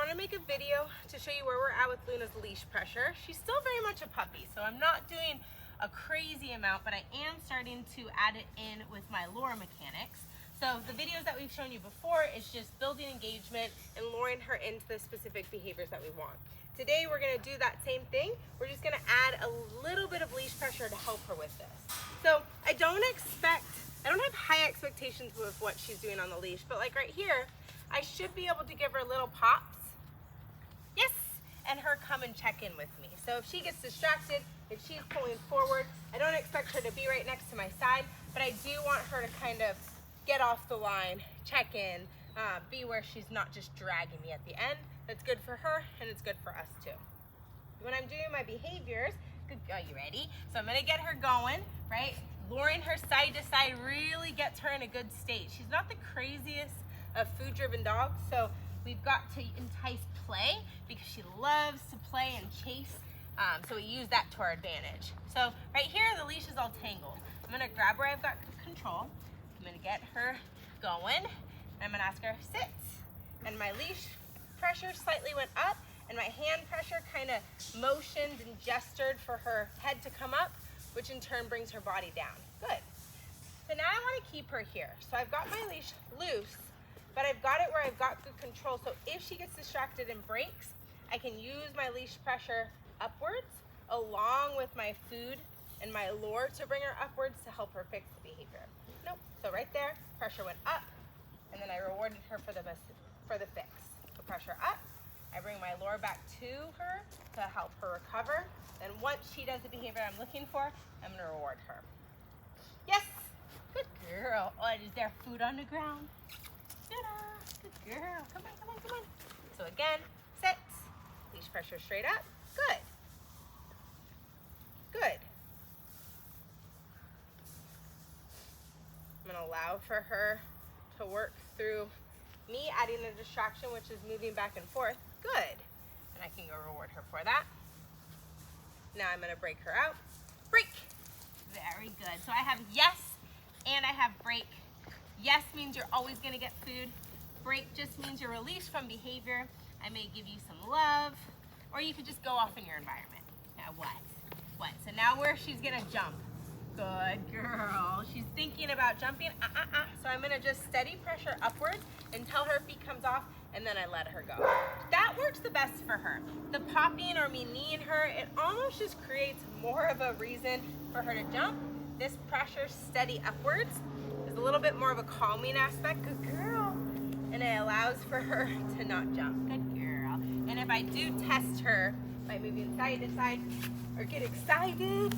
want to make a video to show you where we're at with Luna's leash pressure. She's still very much a puppy, so I'm not doing a crazy amount, but I am starting to add it in with my lure mechanics. So the videos that we've shown you before is just building engagement and luring her into the specific behaviors that we want. Today we're going to do that same thing. We're just going to add a little bit of leash pressure to help her with this. So I don't have high expectations with what she's doing on the leash, but like right here, I should be able to give her little pops. Yes, and her come and check in with me. So if she gets distracted, if she's pulling forward, I don't expect her to be right next to my side, but I do want her to kind of get off the line, check in, be where she's not just dragging me at the end. That's good for her and it's good for us too. When I'm doing my behaviors, are you ready? So I'm gonna get her going, right? Luring her side to side really gets her in a good state. She's not the craziest of food-driven dogs, so we've got to entice play because she loves to play and chase. So we use that to our advantage. So right here, the leash is all tangled. I'm gonna grab where I've got control. I'm gonna get her going. And I'm gonna ask her, sit. And my leash pressure slightly went up and my hand pressure kind of motioned and gestured for her head to come up, which in turn brings her body down. Good. So now I wanna keep her here. So I've got my leash loose, but I've got it where I've got good control. So if she gets distracted and breaks, I can use my leash pressure upwards along with my food and my lure to bring her upwards to help her fix the behavior. Nope, so right there, pressure went up, and then I rewarded her for the fix. So pressure up, I bring my lure back to her to help her recover. Then once she does the behavior I'm looking for, I'm gonna reward her. Yes, good girl. Oh, is there food on the ground? Good girl, come on, come on, come on. So again, sit, leash pressure straight up, good. Good. I'm gonna allow for her to work through me adding a distraction, which is moving back and forth, good. And I can go reward her for that. Now I'm gonna break her out, break. Very good, so I have yes and I have break. Yes means you're always gonna get food. Break just means you're released from behavior. I may give you some love, or you could just go off in your environment. Now what? What? So now where she's gonna jump. Good girl. She's thinking about jumping. So I'm gonna just steady pressure upwards until her feet comes off, and then I let her go. That works the best for her. The popping or me kneeing her, it almost just creates more of a reason for her to jump. This pressure steady upwards is a little bit more of a calming aspect. Good girl. And it allows for her to not jump. Good girl. And if I do test her by moving side to side or get excited,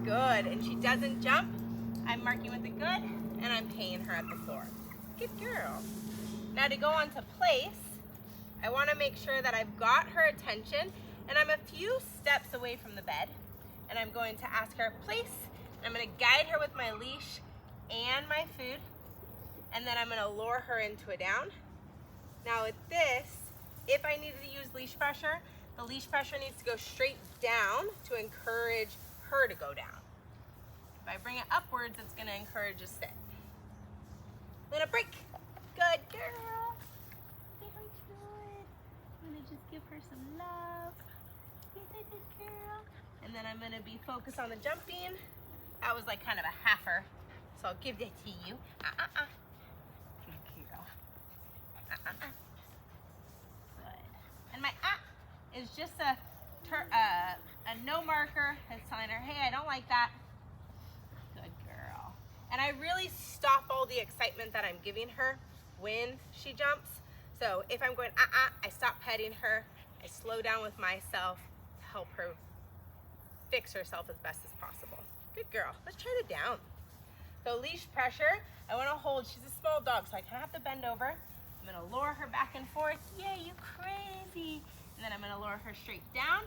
good, and she doesn't jump, I'm marking with a good and I'm paying her at the floor. Good girl. Now to go on to place, I want to make sure that I've got her attention and I'm a few steps away from the bed, and I'm going to ask her place. I'm going to guide her with my leash and my food, and then I'm going to lure her into a down. Now with this, if I needed to use leash pressure, the leash pressure needs to go straight down to encourage her to go down. If I bring it upwards, it's gonna encourage a sit. Luna, break. Good girl. Very good. I'm gonna just give her some love. Good girl. And then I'm gonna be focused on the jumping. That was like kind of a halfer, so I'll give that to you. Good girl. Good. And my is just a no marker. It's telling her, hey, I don't like that. Good girl. And I really stop all the excitement that I'm giving her when she jumps. So if I'm going, I stop petting her. I slow down with myself to help her fix herself as best as possible. Good girl. Let's try the down. So leash pressure, I want to hold. She's a small dog, so I kind of have to bend over. I'm going to lure her back and forth. Yay, you crazy. And then I'm going to lure her straight down.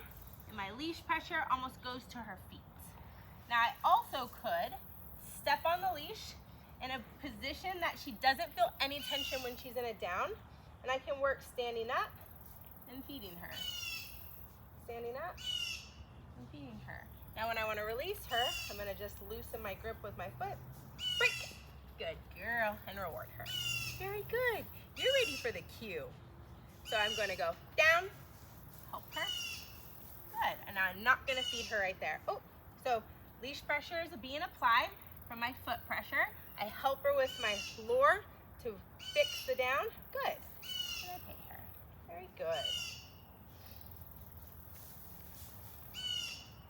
And my leash pressure almost goes to her feet. Now I also could step on the leash in a position that she doesn't feel any tension when she's in a down, and I can work standing up and feeding her. Standing up and feeding her. Now when I want to release her, I'm going to just loosen my grip with my foot. Break. Good girl. And reward her. Very good. You're ready for the cue. So I'm going to go down, help her. Good. And now I'm not going to feed her right there. Oh, so leash pressure is being applied from my foot pressure. I help her with my lure to fix the down. Good. And I pay her. Very good.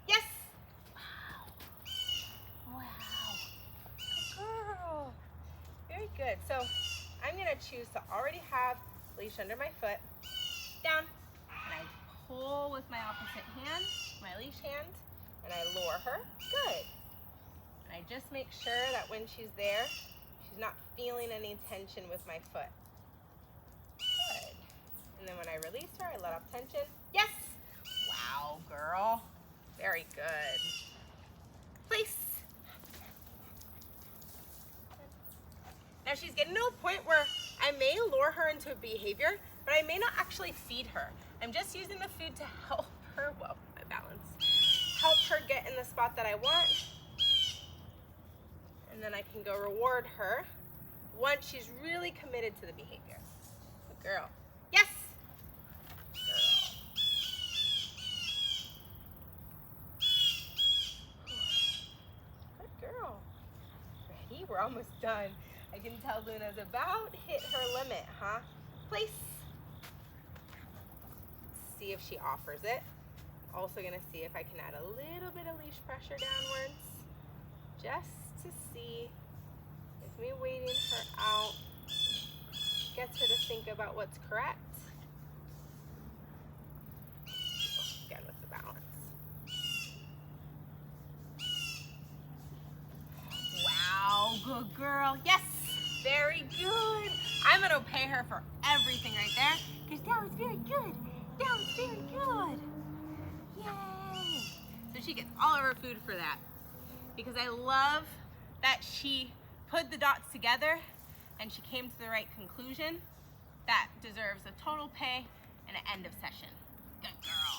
Yes. Wow. Wow. Good girl. Very good. So I'm going to choose to already have leash under my foot. Down. And I pull with my opposite hand, my leash hand, and I lure her. Good. And I just make sure that when she's there, she's not feeling any tension with my foot. Good. And then when I release her, I let off tension. Yes! Wow, girl. Very good. Place. Now she's getting to a point where I may lure her into a behavior, but I may not actually feed her. I'm just using the food to help her, whoa, my balance, help her get in the spot that I want. And then I can go reward her once she's really committed to the behavior. Good girl. Yes! Good girl. Ready? We're almost done. I can tell Luna's about hit her limit, huh? Place. See if she offers it. Also gonna see if I can add a little bit of leash pressure downwards, just to see if me waiting her out gets her to think about what's correct. Again with the balance. Wow, good girl. Yes, very good. I'm gonna pay her for everything right there, because that was very good. That was very good. Yay. So she gets all of her food for that, because I love that she put the dots together and she came to the right conclusion. That deserves a total pay and an end of session.